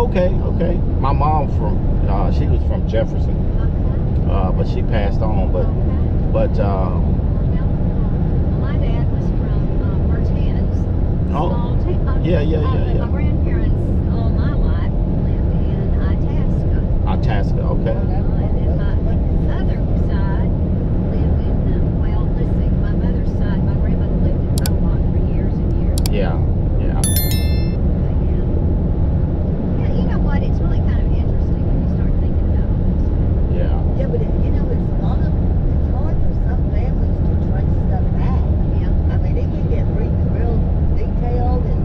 Okay, okay. My mom she was from Jefferson, but she passed on. But My dad was from Martinez. Oh, Small town. yeah. My grandparents all my life lived in Itasca. Okay. And then my other side lived in, let's see, my mother's side, my grandmother lived in Beaumont for years and years. Yeah. But yeah, you know what? It's really kind of interesting when you start thinking about all this. Yeah. Yeah, but it's hard for some families to trace stuff back. Yeah. I mean, it can get real detailed, and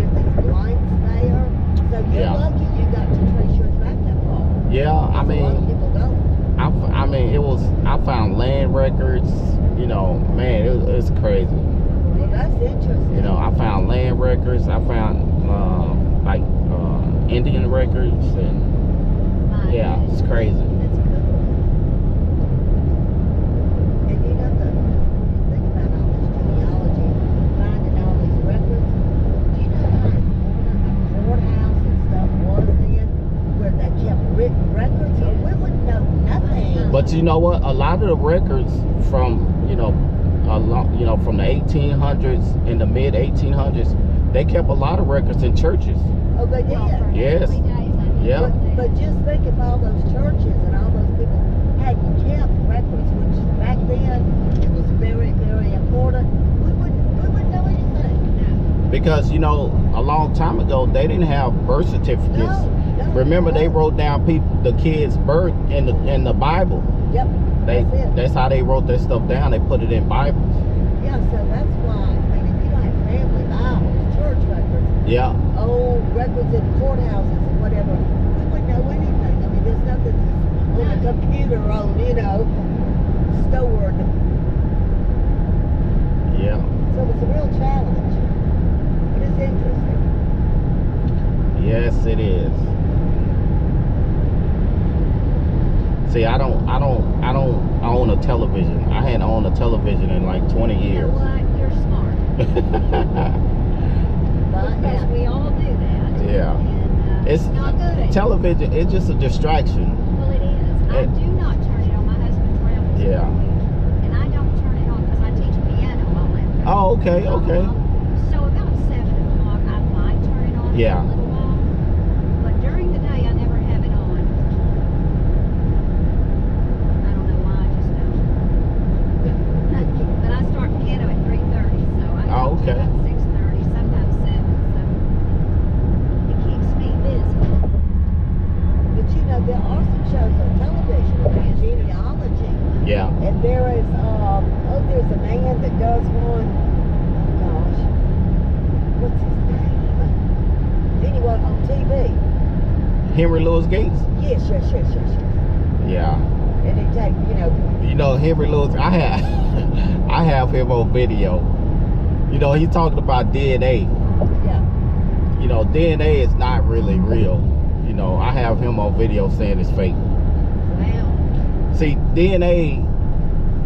if there's blanks there. So you're lucky you got to trace yours back that far. Yeah, A lot of people don't. I found land records, man, it's crazy. Well, that's interesting. I found land records, I found Indian records, and yeah, it's crazy. That's cool. And when you think about all this genealogy, finding all these records, do you know how important a courthouse and stuff was then, where they kept written records? Or we wouldn't know nothing. But you know what? A lot of the records from from the 1800s and the mid 1800s, they kept a lot of records in churches. Oh, they did. Yes. Yeah. But just think if all those churches and all those people hadn't kept records, which back then it was very, very important, we wouldn't know anything. Because a long time ago they didn't have birth certificates. No, Remember, they wrote down the kids' birth in the Bible. Yep. That's how they wrote that stuff down. They put it in Bibles. Yeah, so that's why, I mean, if you don't have family Bibles, church records, Yeah. old records in courthouses and whatever, we wouldn't know anything. I mean, there's nothing on the computer stored. Yeah. So it's a real challenge. But it's interesting. Yes, it is. See, I don't own a television. I hadn't owned a television in like 20 You years. know what? You're smart. Because we all do that. Yeah. And it's not good. Television, it's just a distraction. Well, it is. I do not turn it on. My husband travels. Yeah. And I don't turn it on because I teach piano while I'm there. Oh, okay. So about 7 o'clock, I might turn it on Yeah. for a little while. But during the day, I never have it on. I don't know why, I just don't. But I start piano at 3:30, so I go to Okay. about 6:30, sometimes 7. So it keeps me busy. But there are some shows on television about genealogy. Yeah. And there is, there's a man that does one, oh gosh, what's his name? Anyway, on TV. Henry Louis Gates. Yes. Yeah. And he take, Henry Louis, I have him on video. He's talking about DNA. yeah. DNA is not really real. I have him on video saying it's fake. Wow. See, DNA,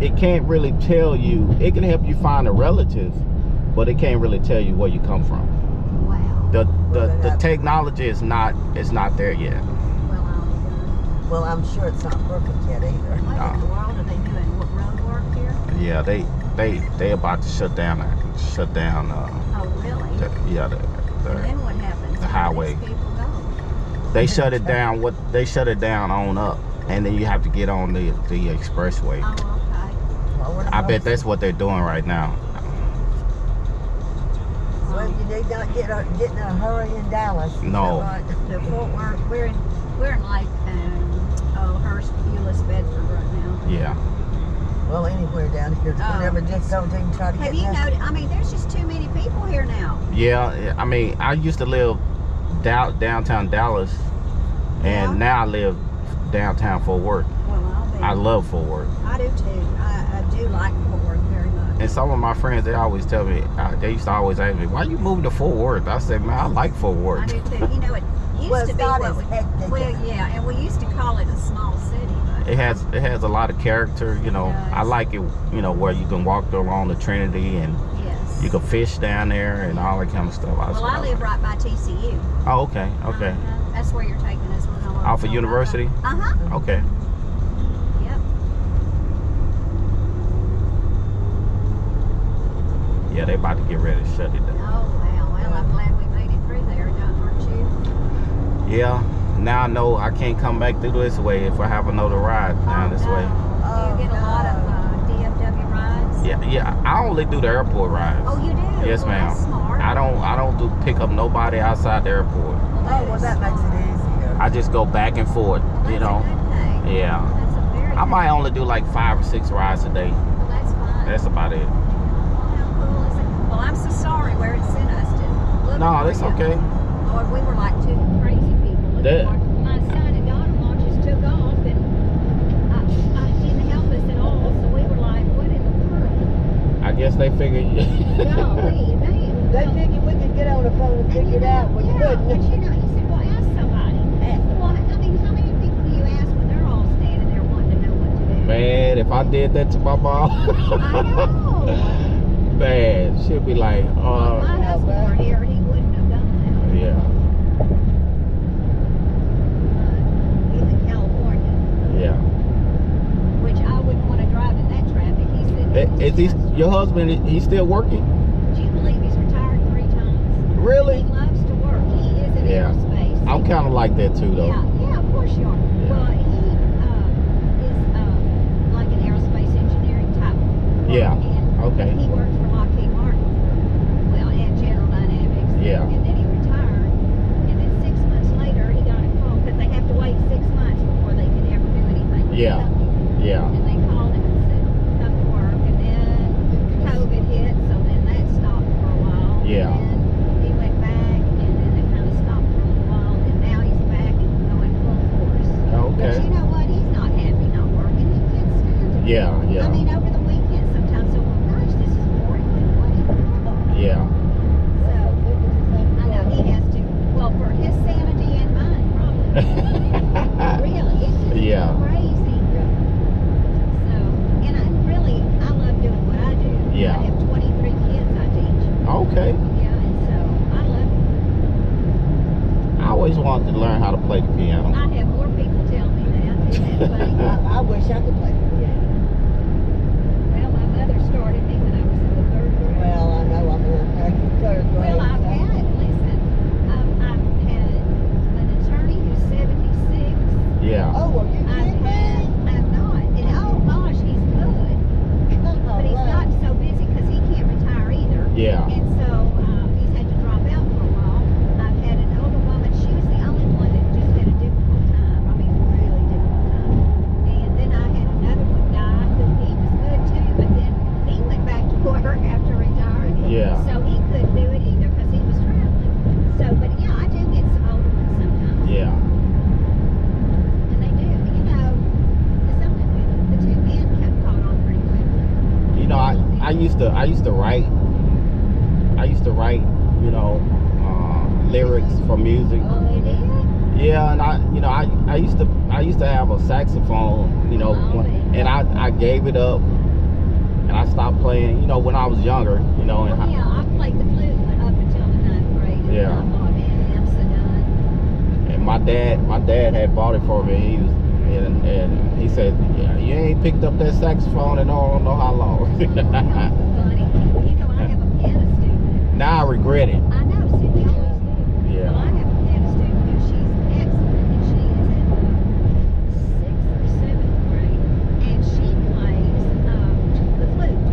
it can't really tell you. It can help you find a relative, but it can't really tell you where you come from. Wow. The technology is not there yet. Well, I'm sure it's not perfect yet either. What in the world are they doing? What, road work here? Yeah, they about to shut down. Oh, really? The And then what happens? the highway. These people go. They shut it down. They shut it down on up, and then you have to get on the expressway. Oh, okay. Well, I bet that's what they're doing right now. Well, you need not get in a hurry in Dallas. No. Right? The Fort Worth, we're in like Hurst, Euless, Bedford right now. Yeah. Well, anywhere down here. Whenever just don't even try to Have get you noticed? I mean, there's just too many people here now. Yeah. I mean, I used to live downtown Dallas, and now I live downtown Fort Worth. Well, I love Fort Worth. I do too. I do like Fort Worth very much. And some of my friends, they always tell me, they used to always ask me, why you moving to Fort Worth? I said, man, I like Fort I Worth. do too. It used to be not what as we, hectic. well, yeah, and we used to call it a small city, but It has a lot of character, does. I like it, where you can walk along the Trinity and yes. you can fish down there and all that kind of stuff. Well, I live right by TCU. Oh, okay. And That's where you're taking us. We're going Off of University? Uh-huh. Okay. Yep. Yeah, they about to get ready to shut it down. Oh, wow. Well, I'm glad we made it through there, aren't you? Yeah. Now I know I can't come back through this way if I have another ride down this way. Do you get a lot of DFW rides? Yeah. I only do the airport rides. Oh, you do? Yes, Well, ma'am. that's smart. I don't do pick up nobody outside the airport. Well, that makes it easier. I just go back and forth, Well, you that's know. a good thing. Yeah. That's a very I good might only do like 5 or 6 rides a day. Well, that's fine. That's about it. Well, how cool is it? Well, I'm so sorry where it sent us to. Look No, for that's you. okay. Lord, we were like two crazy people. That- My son and daughter-in-law just took off, and I didn't help us at all. So we were like, "What in the world?" I guess they figured. Golly, man. They figured we could get on the phone and figure it out. We Yeah, couldn't. but you know, he said, "Well, ask somebody." Well, I mean, how many people do you ask when they're all standing there wanting to know what to do? Man, if I did that to my mom, I know. man, she'd be like, If my husband were here, he wouldn't have done that. yeah, He's in California, yeah. which I wouldn't want to drive in that traffic. He said, Is he your husband? He's still working? "Do you believe he's retired 3 times? Really? He loves to work. He is in Yeah. aerospace. I'm kind of like that too, though. Yeah, of course you are. Well, he is like an aerospace engineering type. work, Yeah. And Okay. he worked for Lockheed Martin and General Dynamics. Yeah. And then he retired. And then 6 months later, he got a call because they have to wait 6 months before they can ever do anything. with the Yeah. company. Yeah. And they called him and said, "Come to work." And then COVID hit, so then that stopped for a while. Yeah. And then he went back, and then it kind of stopped for a little while, and now he's back and going full force. But Okay. you know what? He's not happy not working. He can't stand it. Yeah. I Yeah. mean, over the weekend sometimes, so gosh, this is boring. Yeah. So I know he has to. Well, for his sanity and mine, probably. Really, it's just Yeah. crazy. So, and I love doing what I do. Yeah. I have 23 kids I teach. Okay. Yeah, and so I love it. I always wanted to learn how to play the piano. I have more people tell me that. Isn't that funny? I wish I could play the piano. Well, my mother started me when I was in the 3rd grade. Well, I know I'm in third grade. Well, I've so- had, listen, I've had an attorney who's 76. Yeah. Oh, are you I've kidding had, me? I'm not. And oh gosh, he's good. But he's gotten so busy because he can't retire either. Yeah. And so he's had to drop out for a while. I've had an older woman. She was the only one that just had a difficult time. I mean, really difficult time. And then I had another one die who he was good too, but then he went back to work after retiring. Yeah. So he couldn't do it either because he was traveling. So, but yeah, I do get some older ones sometimes. Yeah. And they do, you know, the 2 men kept caught on pretty quickly. You know, I used to write. I used to write, you know, lyrics for music. Oh, you did? Yeah, and I used to have a saxophone, you know, and I gave it up, and I stopped playing, you know, when I was younger, you know. And Well, yeah, I played the flute up until the 9th grade. And Yeah. I thought, man, I'm so done. And my dad had bought it for me. He was, and he said, "Yeah, you ain't picked up that saxophone in I don't know how long." Funny. You know, I have a piano student. Now I regret it. I know, see, we always do. Yeah. Well, I have a piano student who she's excellent, and she is in the 6th or 7th grade, and she plays the flute.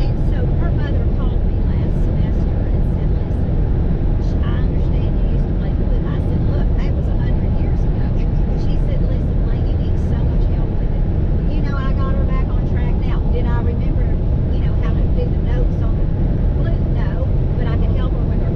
And so her mother called me last semester and said, "Listen, I understand you used to play the flute." I said, "Look, that was 100 years ago." She said, "Listen, Lane, you need so much help with it." You know, I got her back on track now. Did I remember, you know, how to do the notes on the flute? No, but I could help her with her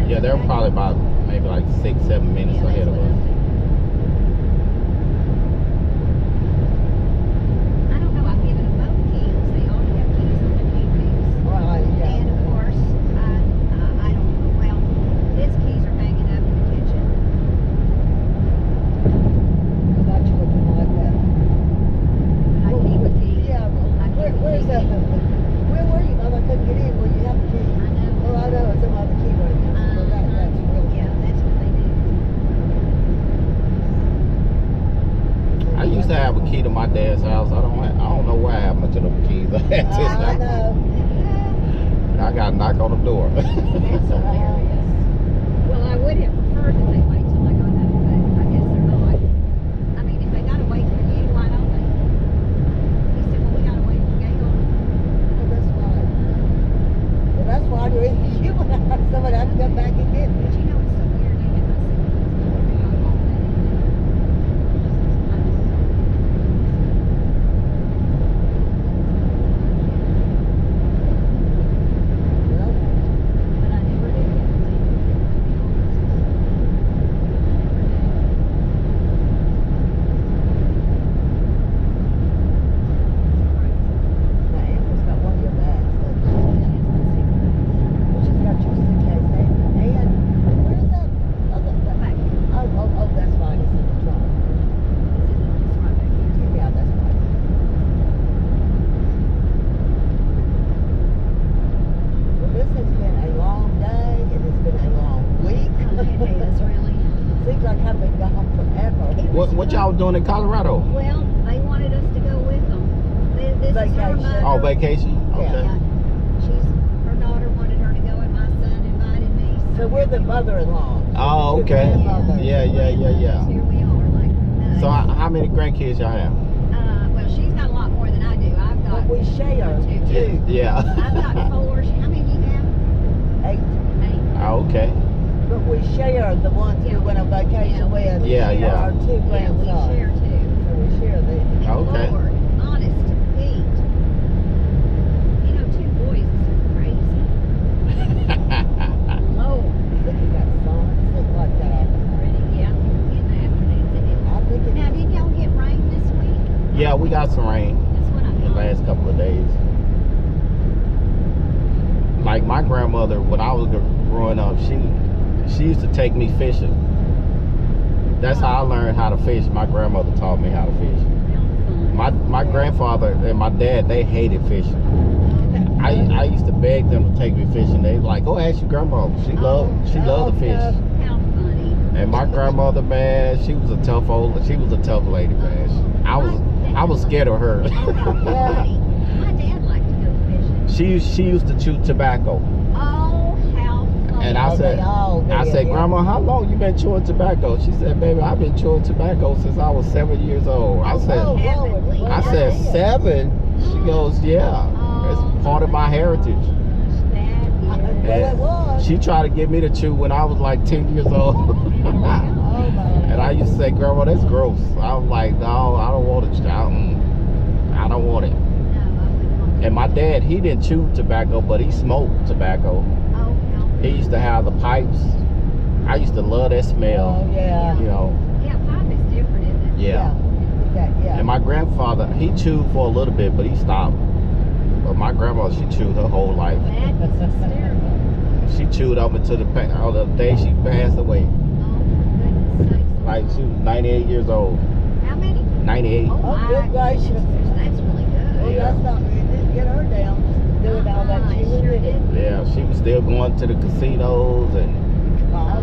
Yeah, they're probably about maybe like 6-7 minutes Yeah, ahead of that's what us. I don't know. I've given them both keys. They already have keys on the keypads. Right, yeah. And of course, I don't know. Well, his keys are hanging up in the kitchen. I'm not sure what you like that. I keep a key. Yeah, I well, keep a where's key. that? Where were you, Mom? I couldn't get in. Well, you have a key. I know. Oh, I know. It's on the key right now. So that's really Yeah, that's what they do. I used to have a key to my dad's house. I don't know what happened to them keys. I had I to, know. I got to knock on the door. That's hilarious. Well, I would have preferred that they wait till I got home, but I guess they're not. I mean, if they gotta wait for you, why don't they? He said, well, we gotta wait for Gail. Well, that's fine. Well, that's why you're in you and I. Somebody had to come back and get me. But you know, it's so weird. They had my siblings come over and Well, but I never did get to be my Amber's got one of your bags. She's got your suitcase. And where's that? Oh, that's fine. It's in the trunk. Yeah, that's fine. Well, this has been a long day. It has been a long week. Seems like I've been gone forever. What y'all doing in Colorado? Well, they wanted us to go with them. This is her Vacation. mother. Oh, vacation? Okay. Yeah. Her daughter wanted her to go, and my son invited me. So we're the mother-in-law. Oh, We're okay. grandmothers. Yeah. Here we are, like nuts. So how many grandkids y'all have? Well, she's got a lot more than I do. I've But got we share two. two. Yeah. I've got 4. How many do you have? 8. 8. Oh, okay. But we share the ones we went on vacation with. Yeah, We share yeah. our 2 Yeah, we grandsons. share 2. So we share them. And Okay. Lord, honest to Pete, you know, 2 boys is crazy. Lord. Look, you got sons that like that. Yeah, in the afternoons it is. I think Now, did y'all get rain this week? Yeah, we got some rain That's what I the thought. last couple of days. Like my grandmother, when I was growing up, she used to take me fishing. That's how I learned how to fish. My grandmother taught me how to fish. My grandfather and my dad, they hated fishing. I used to beg them to take me fishing. They like, go ask your grandma. She loved to fish. How funny. And my grandmother, man, she was a tough lady, man. I was scared of her. How funny. My dad liked to go fishing. she used to chew tobacco. Oh, how funny. And I said, Grandma, how long you been chewing tobacco? She said, baby, I've been chewing tobacco since I was 7 years old. I said, 7? She goes, yeah. It's part of my heritage. And she tried to get me to chew when I was like 10 years old. And I used to say, Grandma, that's gross. I was like, no, I don't want it. I don't want it. And my dad, he didn't chew tobacco, but he smoked tobacco. He used to have the pipes. I used to love that smell. Oh, yeah. You know. Yeah, pipe is different, isn't it? Yeah. Yeah. And my grandfather, he chewed for a little bit, but he stopped. But my grandma, she chewed her whole life. That is hysterical. She chewed up until the day she passed away. Oh, goodness sakes. Like she was 98 years old. How many? 98. Oh, my good gracious. goodness. That's really good. Well, Yeah. that's not, it didn't get her down doing all that. She was sure in it. did. Yeah, she was still going to the casinos, and That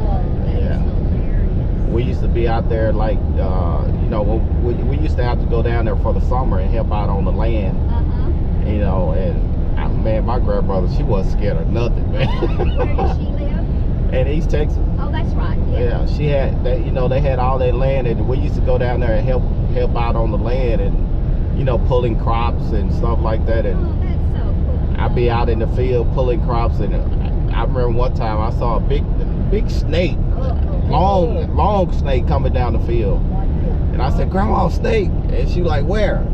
is Yeah. hilarious. we used to be out there like, you know, we used to have to go down there for the summer and help out on the land, you know, and man, my grandmother, she wasn't scared of nothing, man. Where does she live? In East Texas. Oh, that's right. Yeah, she had, you know, they had all that land, and we used to go down there and help out on the land, and you know, pulling crops and stuff like that. And Oh, that's so cool. I'd be out in the field pulling crops, and I remember one time I saw a big snake, long snake coming down the field, and I said, Grandma, snake, and she like, where?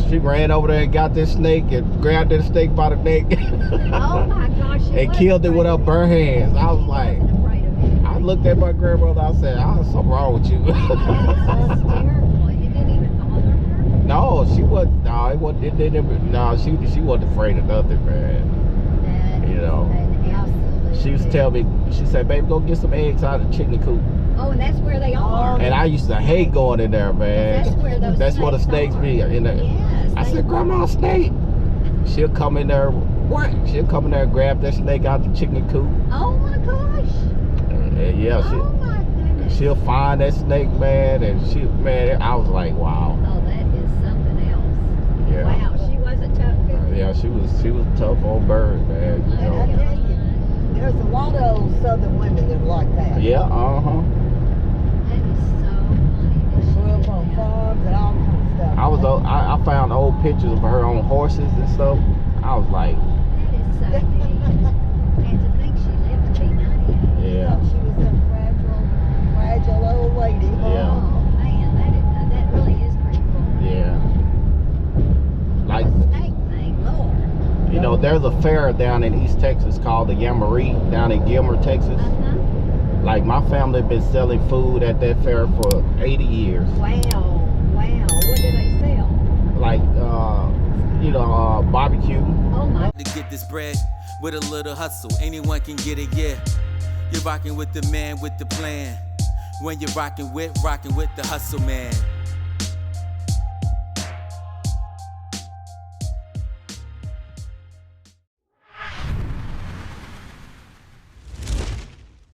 She ran over there and got this snake and grabbed that snake by the neck Oh my gosh. She and was killed it with her afraid of bare hands. I was She like, wasn't afraid of it. I looked at my grandmother. I said, "Oh, something wrong with you." That is so terrible. It didn't even bother her. No, she wasn't. No, it wasn't. It didn't. No, she wasn't afraid of nothing, man. That You is know. an absolute She used to tell me. She said, "Baby, go get some eggs out of the chicken coop." Oh, and that's where they are. And I used to hate going in there, man. That's where those That's where the snakes are. be. In there. Yes. I they said, "Grandma, snake." She'll come in there. What? She'll come in there and grab that snake out the chicken coop. Oh my gosh. And yeah, Oh my goodness. she'll find that snake, man, and man, I was like, wow. Oh, that is something else. Yeah. Wow, she was a tough girl. Yeah, she was a tough old bird, man. You And I know. tell you, there's a lot of old southern women that are like that. Yeah, That is so funny. that she Grew up did on that. farms and all kinds of stuff. I found old pictures of her on horses and stuff. I was like, That is so neat. And to think she lived to be 98. yeah, She was some fragile old lady. Yeah. Oh man, that really is pretty cool. yeah. Like, The snake thing, Lord. you know, there's a fair down in East Texas called the Yamaree down in Gilmer, Texas. Like, my family been selling food at that fair for 80 years. Wow. What do they sell? Like, barbecue. Oh my. To get this bread with a little hustle, anyone can get it, yeah. You're rocking with the man with the plan. When you're rocking with the hustle man.